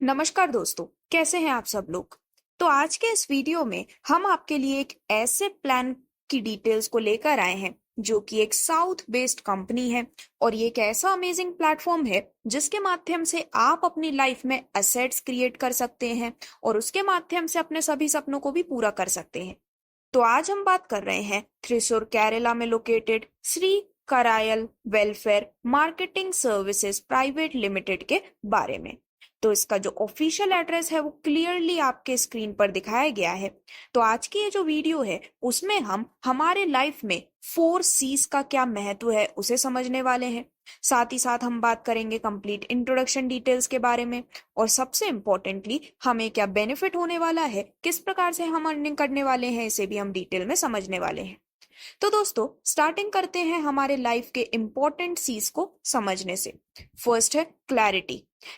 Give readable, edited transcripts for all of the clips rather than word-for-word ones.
नमस्कार दोस्तों, कैसे हैं आप सब लोग। तो आज के इस वीडियो में हम आपके लिए एक ऐसे प्लान की डिटेल्स को लेकर आए हैं जो कि एक साउथ बेस्ड कंपनी है। और ये एक ऐसा अमेजिंग प्लेटफॉर्म है जिसके माध्यम से आप अपनी लाइफ में असेट्स क्रिएट कर सकते हैं और उसके माध्यम से अपने सभी सपनों को भी पूरा कर सकते हैं। तो आज हम बात कर रहे हैं थ्रिसुर केरला में लोकेटेड श्री करायल welfare marketing services private limited के बारे में। तो इसका जो ऑफिशियल एड्रेस है वो क्लियरली आपके स्क्रीन पर दिखाया गया है। तो आज की ये जो वीडियो है उसमें हम हमारे लाइफ में 4 C's का क्या महत्व है उसे समझने वाले हैं। साथ ही साथ हम बात करेंगे कंप्लीट इंट्रोडक्शन डिटेल्स के बारे में, और सबसे इम्पोर्टेंटली हमें क्या बेनिफिट होने वाला है, किस प्रकार से हम अर्निंग करने वाले हैं, इसे भी हम डिटेल में समझने वाले हैं। तो दोस्तों स्टार्टिंग करते हैं हमारे लाइफ के इंपॉर्टेंट सीज को समझने से। फर्स्ट है क्लैरिटी।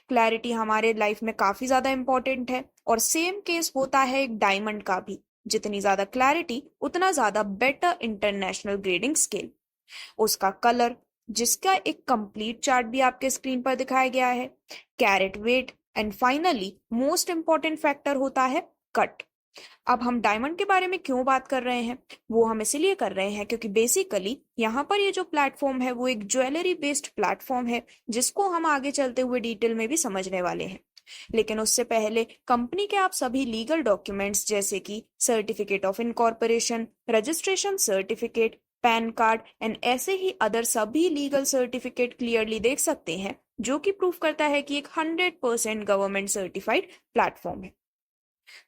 क्लैरिटी हमारे लाइफ में काफी ज्यादा इंपॉर्टेंट है और सेम केस होता है एक डायमंड का भी। जितनी ज्यादा क्लैरिटी उतना ज्यादा बेटर इंटरनेशनल ग्रेडिंग स्केल। उसका कलर, जिसका एक कंप्लीट चार्ट भी आपके स्क्रीन पर दिखाया गया है। Carat weight and finally most important factor होता है कट। अब हम डायमंड के बारे में क्यों बात कर रहे हैं, वो हम इसीलिए कर रहे हैं क्योंकि बेसिकली यहाँ पर ये जो प्लेटफॉर्म है वो एक ज्वेलरी बेस्ड प्लेटफॉर्म है जिसको हम आगे चलते हुए डिटेल में भी समझने वाले हैं। लेकिन उससे पहले कंपनी के आप सभी लीगल डॉक्यूमेंट्स जैसे कि certificate of incorporation, registration certificate, pan card and ऐसे ही अदर सभी लीगल सर्टिफिकेट क्लियरली देख सकते हैं, जो कि प्रूफ करता है कि एक 100% गवर्नमेंट सर्टिफाइड प्लेटफॉर्म है।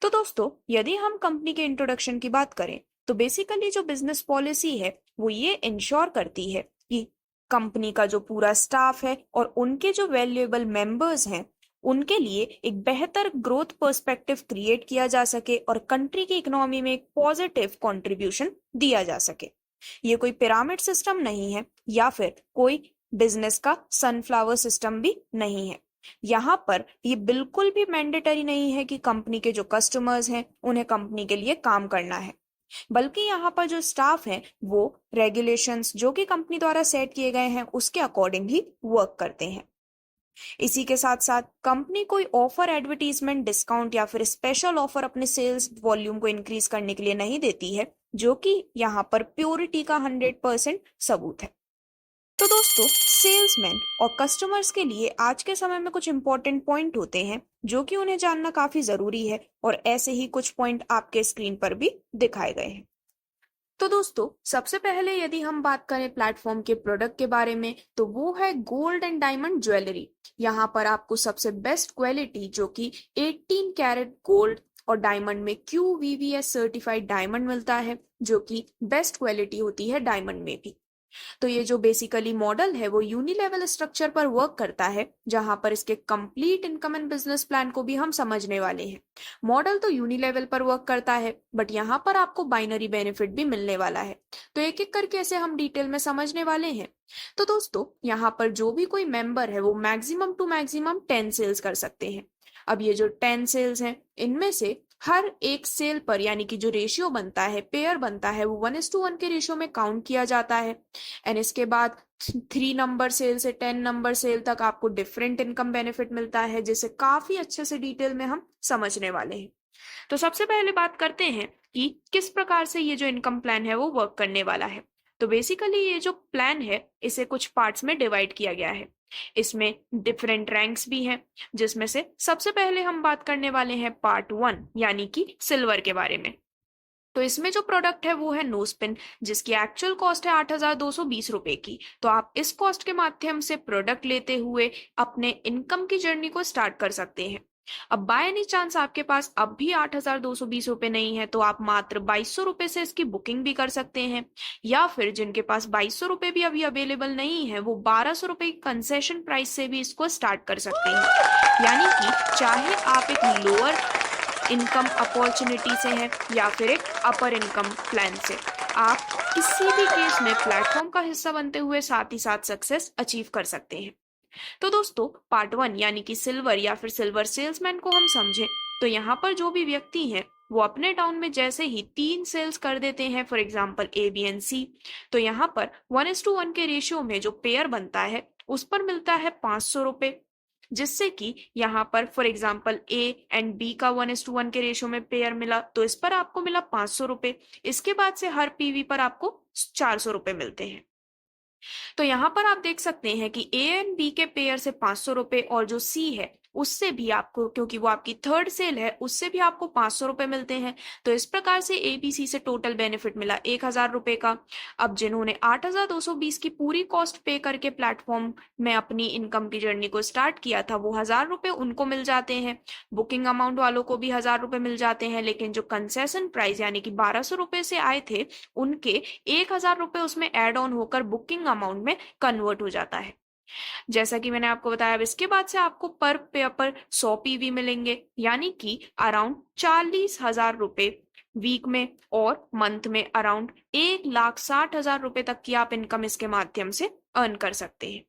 तो दोस्तों यदि हम कंपनी के इंट्रोडक्शन की बात करें तो बेसिकली जो बिजनेस पॉलिसी है वो ये इंश्योर करती है कि कंपनी का जो पूरा स्टाफ है और उनके जो वैल्यूएबल मेंबर्स हैं उनके लिए एक बेहतर ग्रोथ पर्सपेक्टिव क्रिएट किया जा सके और कंट्री की इकोनॉमी में एक पॉजिटिव कंट्रीब्यूशन दिया जा सके। ये कोई पिरामिड सिस्टम नहीं है या फिर कोई बिजनेस का सनफ्लावर सिस्टम भी नहीं है। यहाँ पर ये बिल्कुल भी मैंडेटरी नहीं है कि कंपनी के जो कस्टमर्स हैं उन्हें कंपनी के लिए काम करना है, बल्कि यहाँ पर जो स्टाफ है वो रेगुलेशंस जो कि कंपनी द्वारा सेट किए गए हैं उसके अकॉर्डिंग ही वर्क करते हैं। इसी के साथ साथ कंपनी कोई ऑफर, एडवर्टीजमेंट, डिस्काउंट या फिर स्पेशल ऑफर अपने सेल्स वॉल्यूम को इंक्रीज करने के लिए नहीं देती है, जो कि यहाँ पर प्योरिटी का 100% सबूत है। तो दोस्तों सेल्समैन और कस्टमर्स के लिए आज के समय में कुछ इंपॉर्टेंट पॉइंट होते हैं जो कि उन्हें जानना काफी जरूरी है, और ऐसे ही कुछ पॉइंट आपके स्क्रीन पर भी दिखाए गए हैं। तो दोस्तों सबसे पहले यदि हम बात करें प्लेटफॉर्म के प्रोडक्ट के बारे में तो वो है गोल्ड एंड डायमंड ज्वेलरी। यहाँ पर आपको सबसे बेस्ट क्वालिटी जो कि 18 कैरेट गोल्ड और डायमंड में QVVS सर्टिफाइड डायमंड मिलता है, जो कि बेस्ट क्वालिटी होती है डायमंड में भी। तो ये जो बेसिकली मॉडल है वो यूनिलेवल स्ट्रक्चर पर वर्क करता है, जहां पर इसके complete income and business plan को भी हम समझने वाले हैं। मॉडल तो यूनिलेवल पर वर्क करता है बट यहाँ पर आपको बाइनरी बेनिफिट भी मिलने वाला है। तो एक एक करके ऐसे हम डिटेल में समझने वाले हैं। तो दोस्तों यहाँ पर जो भी कोई मेंबर है वो मैक्सिमम टू मैक्सिमम 10 सेल्स कर सकते हैं। अब ये जो 10 सेल्स हैं इनमें से हर एक सेल पर यानी कि जो रेशियो बनता है, पेयर बनता है, वो 1:1 के रेशियो में काउंट किया जाता है। एंड इसके बाद 3 नंबर सेल से 10 नंबर सेल तक आपको डिफरेंट इनकम बेनिफिट मिलता है, जिसे काफी अच्छे से डिटेल में हम समझने वाले हैं। तो सबसे पहले बात करते हैं कि किस प्रकार से ये जो इनकम प्लान है वो वर्क करने वाला है। तो बेसिकली ये जो प्लान है इसे कुछ पार्ट्स में डिवाइड किया गया है। इसमें डिफरेंट रैंक्स भी हैं, जिसमें से सबसे पहले हम बात करने वाले हैं पार्ट 1 यानी कि सिल्वर के बारे में। तो इसमें जो प्रोडक्ट है वो है नो स्पिन, जिसकी एक्चुअल कॉस्ट है 8,220 रुपए की। तो आप इस कॉस्ट के माध्यम से प्रोडक्ट लेते हुए अपने इनकम की जर्नी को स्टार्ट कर सकते हैं। अब बाय एनी चांस आपके पास अब भी 8,220 रुपए नहीं है तो आप मात्र 2,200 रुपए से इसकी बुकिंग भी कर सकते हैं, या फिर जिनके पास 2,200 रुपए भी अभी अवेलेबल नहीं है वो 1,200 रुपए की कंसेशन प्राइस से भी इसको स्टार्ट कर सकते हैं। यानी कि चाहे आप एक लोअर इनकम अपॉर्चुनिटी से हैं या फिर एक अपर इनकम प्लान से, आप किसी भी केस में प्लेटफॉर्म का हिस्सा बनते हुए साथ ही साथ सक्सेस अचीव कर सकते हैं। तो दोस्तों पार्ट 1 यानी कि सिल्वर या फिर सिल्वर सेल्समैन को हम समझें तो यहाँ पर जो भी व्यक्ति हैं वो अपने टाउन में जैसे ही 3 सेल्स कर देते हैं, for example A, B and C, तो यहाँ पर 1:1 के रेशियो में जो पेयर बनता है उस पर मिलता है 500 रुपए। जिससे कि यहाँ पर for example A and B का 1:1 के रेशो में पेयर मिला, तो इस पर आपको मिला 500 रुपए। इसके बाद से हर पीवी पर आपको 400 रुपए मिलते हैं। तो यहाँ पर आप देख सकते हैं कि ए एंड बी के पेयर से 500 रुपए और जो सी है उससे भी आपको, क्योंकि वो आपकी थर्ड सेल है, उससे भी आपको 500 रुपए मिलते हैं। तो इस प्रकार से एबीसी से टोटल बेनिफिट मिला 1000 रुपए का। अब जिन्होंने 8220 की पूरी कॉस्ट पे करके प्लेटफॉर्म में अपनी इनकम की जर्नी को स्टार्ट किया था, वो 1000 रुपए उनको मिल जाते हैं। बुकिंग अमाउंट वालों को भी 1000 रुपए मिल जाते हैं, लेकिन जो कंसेशन प्राइस यानी कि 1200 रुपए से आए थे उनके 1000 रुपए उसमें एड ऑन होकर बुकिंग अमाउंट में कन्वर्ट हो जाता है। जैसा कि मैंने आपको बताया, अब इसके बाद से आपको पर पेयर पर 100 पीवी मिलेंगे, यानी कि अराउंड 40,000 रुपए वीक में, और मंथ में अराउंड 1,60,000 रुपए तक की आप इनकम इसके माध्यम से अर्न कर सकते हैं।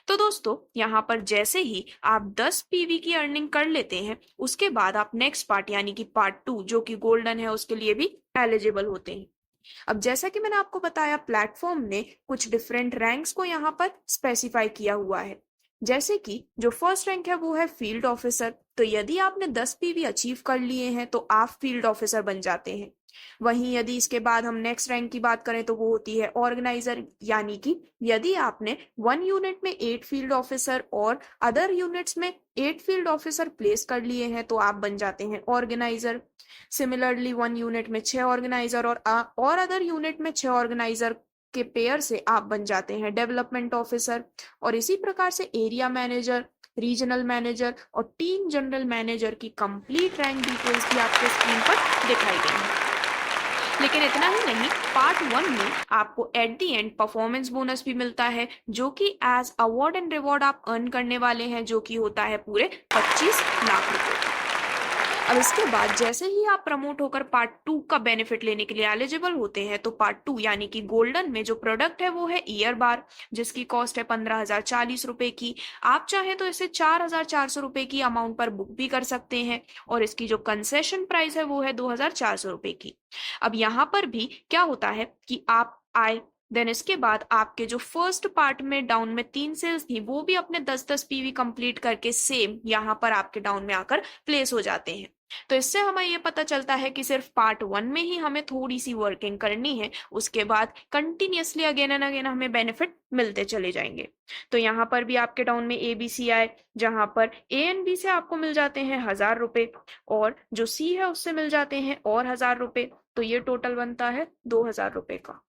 तो दोस्तों, यहाँ पर जैसे ही आप 10 पीवी की अर्निंग कर लेते हैं, उसके बाद आप नेक्स्ट पार्ट यानी कि पार्ट 2 जो कि गोल्डन है उसके लिए भी एलिजिबल होते हैं। अब जैसा कि मैंने आपको बताया, प्लेटफॉर्म ने कुछ डिफरेंट रैंक्स को यहाँ पर स्पेसिफाई किया हुआ है। जैसे कि जो फर्स्ट रैंक है वो है फील्ड ऑफिसर। तो यदि आपने 10 पीवी अचीव कर लिए हैं तो आप फील्ड ऑफिसर बन जाते हैं। वहीं यदि इसके बाद हम नेक्स्ट रैंक की बात करें तो वो होती है ऑर्गेनाइजर, यानी कि यदि आपने 1 यूनिट में 8 फील्ड ऑफिसर और अदर यूनिट्स में 8 फील्ड ऑफिसर प्लेस कर लिए हैं तो आप बन जाते हैं ऑर्गेनाइजर। सिमिलरली 1 यूनिट में 6 ऑर्गेनाइजर और अदर यूनिट में 6 ऑर्गेनाइजर के पेयर से आप बन जाते हैं डेवलपमेंट ऑफिसर। और इसी प्रकार से एरिया मैनेजर, रीजनल मैनेजर और टीम जनरल मैनेजर की कंप्लीट रैंक डिटेल्स भी आपके स्क्रीन पर दिखाई देंगी। लेकिन इतना ही नहीं, पार्ट 1 में आपको at the end performance bonus भी मिलता है, जो कि एज अवार्ड एंड रिवॉर्ड आप अर्न करने वाले हैं, जो कि होता है पूरे 25 लाख रुपए। अब इसके बाद जैसे ही आप प्रमोट होकर पार्ट 2 का बेनिफिट लेने के लिए एलिजिबल होते हैं, तो पार्ट 2 यानी कि गोल्डन में जो प्रोडक्ट है वो है ईयर बार, जिसकी कॉस्ट है 15,040 रुपए की। आप चाहे तो इसे 4,400 रुपए की अमाउंट पर बुक भी कर सकते हैं, और इसकी जो कंसेशन प्राइस है वो है 2,400 रुपए की। अब यहाँ पर भी क्या होता है कि आप आए, देन इसके बाद आपके जो फर्स्ट पार्ट में डाउन में 3 सेल्स थी वो भी अपने 10-10 पीवी कंप्लीट करके सेम यहाँ पर आपके डाउन में आकर प्लेस हो जाते हैं। तो इससे हमें ये पता चलता है कि सिर्फ पार्ट 1 में ही हमें थोड़ी सी वर्किंग करनी है, उसके बाद कंटिन्यूअसली अगेन एंड अगेन हमें बेनिफिट मिलते चले जाएंगे। तो यहाँ पर भी आपके डाउन में एबीसी आए, जहां पर ए एंड बी से आपको मिल जाते हैं 1000 रुपए, और जो सी है उससे मिल जाते हैं और 1000 रुपए। तो ये टोटल बनता है 2000 रुपए का।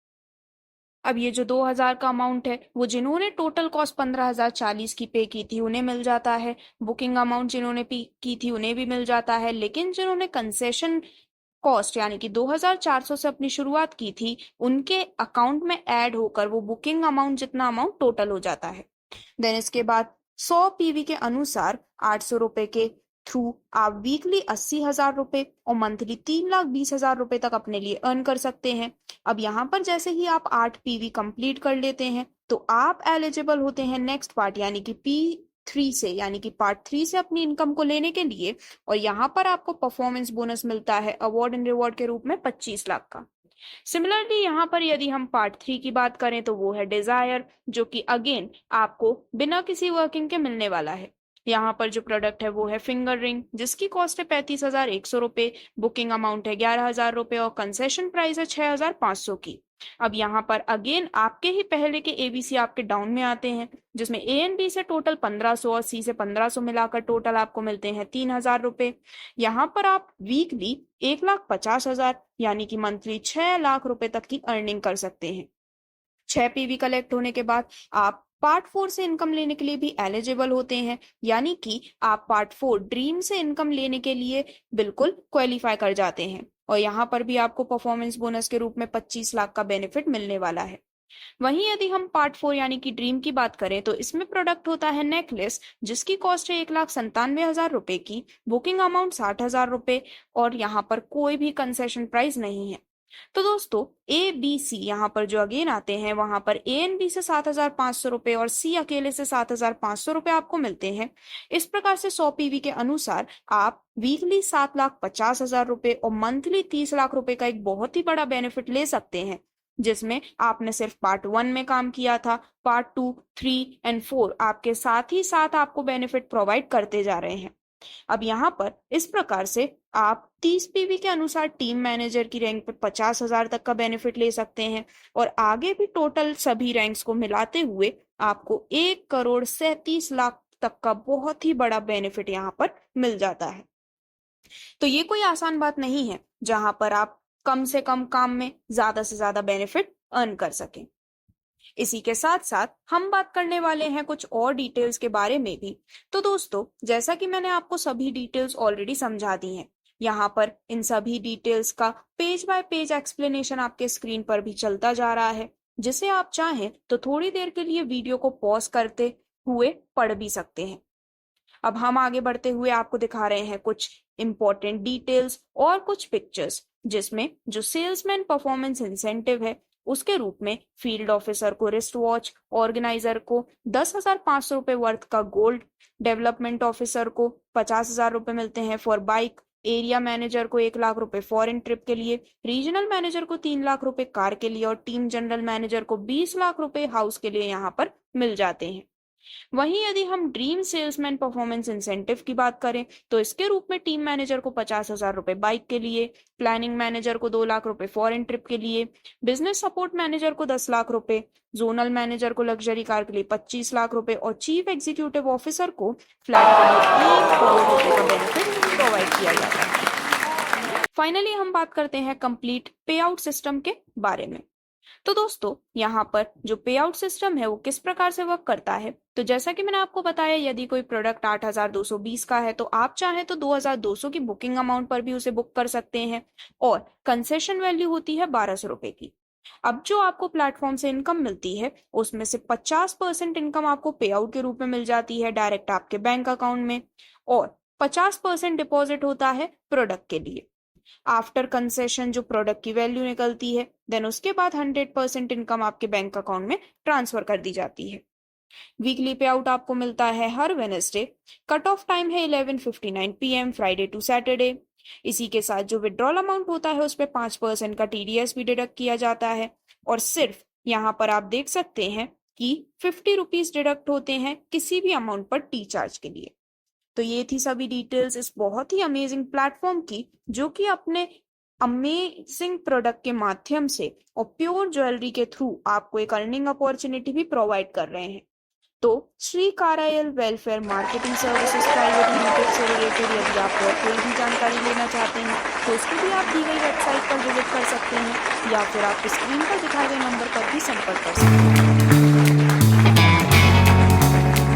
अब ये जो 2000 का अमाउंट है वो जिन्होंने टोटल कॉस्ट 15,040 की पे की थी उन्हें मिल जाता है। बुकिंग अमाउंट जिन्होंने पे की थी उन्हें भी मिल जाता है, लेकिन जिन्होंने कंसेशन कॉस्ट यानी कि 2,400 से अपनी शुरुआत की थी, उनके अकाउंट में ऐड होकर वो बुकिंग अमाउंट जितना अमाउंट टोटल हो जाता है। देन इसके बाद 100 पीवी के अनुसार 800 रुपए के थ्रू आप वीकली 80,000 रुपए और मंथली 3,20,000 रुपए तक अपने लिए अर्न कर सकते हैं। अब यहाँ पर जैसे ही आप 8 पीवी कंप्लीट कर लेते हैं तो आप एलिजिबल होते हैं नेक्स्ट पार्ट यानी कि P3 से, यानी कि पार्ट 3 से अपनी इनकम को लेने के लिए, और यहाँ पर आपको परफॉर्मेंस बोनस मिलता है अवार्ड एंड रिवॉर्ड के रूप में 25 लाख का। सिमिलरली यहाँ पर यदि हम पार्ट 3 की बात करें तो वो है डिजायर, जो कि अगेन आपको बिना किसी वर्किंग के मिलने वाला है। यहाँ पर जो प्रोडक्ट है वो है फिंगर रिंग, जिसकी कॉस्ट है 35,100 रुपए, बुकिंग अमाउंट है 11,000 रुपए और कंसेशन प्राइस है 6,500 की। अब यहाँ पर अगेन आपके ही पहले के एबीसी आपके डाउन में आते हैं, जिसमें ए एंड बी से टोटल 1500 और सी से 1500 मिलाकर टोटल आपको मिलते हैं 3,000 रुपए। यहाँ पर आप वीकली 1,50,000 यानी कि मंथली 6 लाख रुपए तक की अर्निंग कर सकते हैं। 6 पीवी कलेक्ट होने के बाद आप पार्ट 4 से इनकम लेने के लिए भी एलिजिबल होते हैं, यानी कि आप पार्ट 4 ड्रीम से इनकम लेने के लिए बिल्कुल क्वालिफाई कर जाते हैं, और यहाँ पर भी आपको परफॉर्मेंस बोनस के रूप में 25 लाख का बेनिफिट मिलने वाला है। वहीं यदि हम पार्ट 4 यानी कि ड्रीम की बात करें तो इसमें प्रोडक्ट होता है नेकलेस, जिसकी कॉस्ट है 1,97,000 रुपए की, बुकिंग अमाउंट 60,000 रुपए, और यहाँ पर कोई भी कंसेशन प्राइस नहीं है। तो दोस्तों, ए बी सी यहाँ पर जो अगेन आते हैं, वहां पर ए एंड बी से 7,500 रुपए और सी अकेले से 7,500 रुपए आपको मिलते हैं। इस प्रकार से 100 पीवी के अनुसार आप वीकली 7,50,000 रुपए और मंथली 30 लाख रुपए का एक बहुत ही बड़ा बेनिफिट ले सकते हैं। जिसमें आपने सिर्फ पार्ट 1 में काम किया था, पार्ट 2, 3 एंड 4 आपके साथ ही साथ आपको बेनिफिट प्रोवाइड करते जा रहे हैं। अब यहाँ पर इस प्रकार से आप 30 पीवी के अनुसार टीम मैनेजर की रैंक पे 50,000 तक का बेनिफिट ले सकते हैं और आगे भी टोटल सभी रैंक्स को मिलाते हुए आपको 1,37,00,000 तक का बहुत ही बड़ा बेनिफिट यहाँ पर मिल जाता है। तो ये कोई आसान बात नहीं है जहां पर आप कम से कम काम में ज्यादा से ज्यादा बेनिफिट अर्न कर सकें। इसी के साथ साथ हम बात करने वाले हैं कुछ और डिटेल्स के बारे में भी। तो दोस्तों, जैसा कि मैंने आपको सभी डिटेल्स ऑलरेडी समझा दी हैं, यहाँ पर इन सभी डिटेल्स का पेज बाय पेज एक्सप्लेनेशन आपके स्क्रीन पर भी चलता जा रहा है, जिसे आप चाहें तो थोड़ी देर के लिए वीडियो को पॉज करते हुए पढ़ भी सकते हैं। अब हम आगे बढ़ते हुए आपको दिखा रहे हैं कुछ इंपॉर्टेंट डिटेल्स और कुछ पिक्चर्स, जिसमें जो सेल्समैन परफॉर्मेंस इंसेंटिव है उसके रूप में फील्ड ऑफिसर को रिस्ट वॉच, ऑर्गेनाइजर को 10,500 रुपए वर्थ का गोल्ड, डेवलपमेंट ऑफिसर को 50,000 रुपए मिलते हैं फॉर बाइक, एरिया मैनेजर को 1 लाख रुपए फॉरेन ट्रिप के लिए, रीजनल मैनेजर को 3 लाख रुपए कार के लिए और टीम जनरल मैनेजर को 20 लाख रुपए हाउस के लिए यहाँ पर मिल जाते हैं। वहीं यदि हम ड्रीम सेल्समैन परफॉर्मेंस इंसेंटिव की बात करें तो इसके रूप में टीम मैनेजर को 50,000 रुपए बाइक के लिए, प्लानिंग मैनेजर को 2 लाख रुपए फॉरेन ट्रिप के लिए, बिजनेस सपोर्ट मैनेजर को 10 लाख रुपए, जोनल मैनेजर को लग्जरी कार के लिए 25 लाख रुपए और चीफ एग्जीक्यूटिव ऑफिसर को फ्लैट के लिए 1 करोड़ रुपए का बेनिफिट प्रोवाइड किया जाता है। फाइनली हम बात करते हैं कंप्लीट पे आउट सिस्टम के बारे में। तो दोस्तों, यहाँ पर जो पे आउट सिस्टम है वो किस प्रकार से वर्क करता है, तो जैसा कि मैंने आपको बताया, यदि कोई प्रोडक्ट 8,220 का है तो आप चाहें तो 2,200 की बुकिंग अमाउंट पर भी उसे बुक कर सकते हैं और कंसेशन वैल्यू होती है 1,200 रुपए की। अब जो आपको प्लेटफॉर्म से इनकम मिलती है उसमें से 50% इनकम आपको पे आउट के रूप में मिल जाती है डायरेक्ट आपके बैंक अकाउंट में और 50% डिपॉजिट होता है प्रोडक्ट के लिए। आफ्टर कंसेशन जो प्रोडक्ट की वैल्यू निकलती है, देन उसके बाद 100% इनकम आपके बैंक अकाउंट में ट्रांसफर कर दी जाती है। वीकली पे आउट आपको मिलता है हर वेडनेसडे, कट ऑफ टाइम है 11:59 PM फ्राइडे टू सैटरडे। इसी के साथ जो विड्रॉल अमाउंट होता है उस पर 5% का TDS भी डिडक्ट किया जाता है और सिर्फ यहाँ पर आप देख सकते हैं कि 50 रुपीज डिडक्ट होते हैं किसी भी अमाउंट पर टी चार्ज के लिए। तो ये थी सभी डिटेल्स इस बहुत ही अमेजिंग प्लेटफॉर्म की, जो कि अपने अमेजिंग प्रोडक्ट के माध्यम से और प्योर ज्वेलरी के थ्रू आपको एक अर्निंग अपॉर्चुनिटी भी प्रोवाइड कर रहे हैं। तो Shri Karayal welfare marketing services private limited से रिलेटेड यदि आप कोई भी जानकारी लेना चाहते हैं तो उसको भी आप दी गई वेबसाइट पर विजिट कर सकते हैं या फिर आप स्क्रीन पर दिखाए गए नंबर पर भी संपर्क कर सकते हैं।